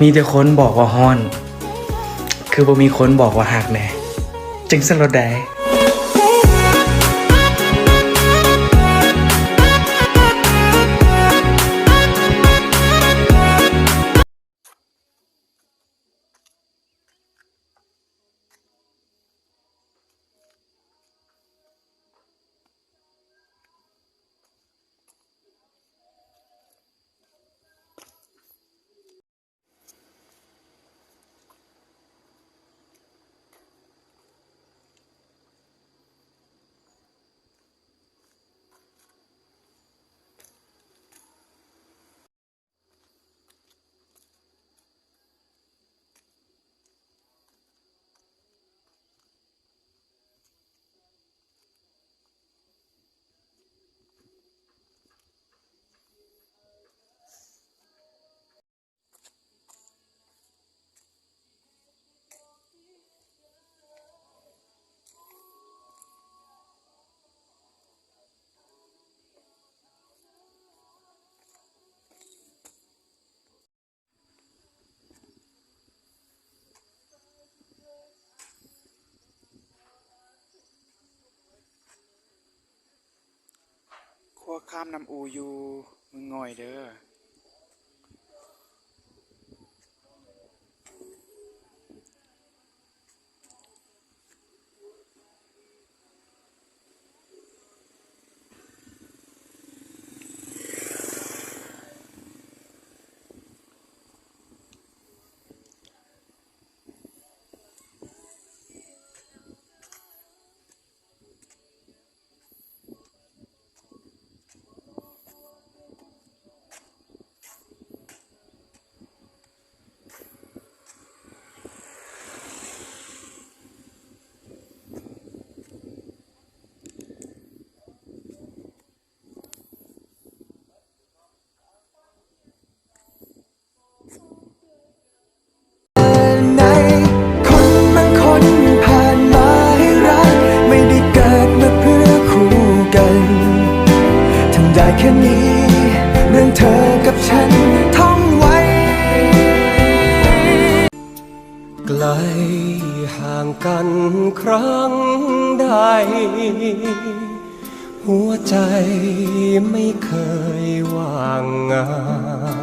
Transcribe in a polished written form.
มีแต่คนบอกว่าฮ้อนคือบ่มีคนบอกว่าหักแน่จึงสลดได้ขั้วข้ามน้ำอูอยู่มึงง่อยเด้อในคนบางคนผ่านมาให้รักไม่ได้เกิดมาเพื่อคู่กันทำได้แค่นี้เรื่องเธอกับฉันท่องไว้ไกลห่างกันครั้งใดหัวใจไม่เคยว่างงาน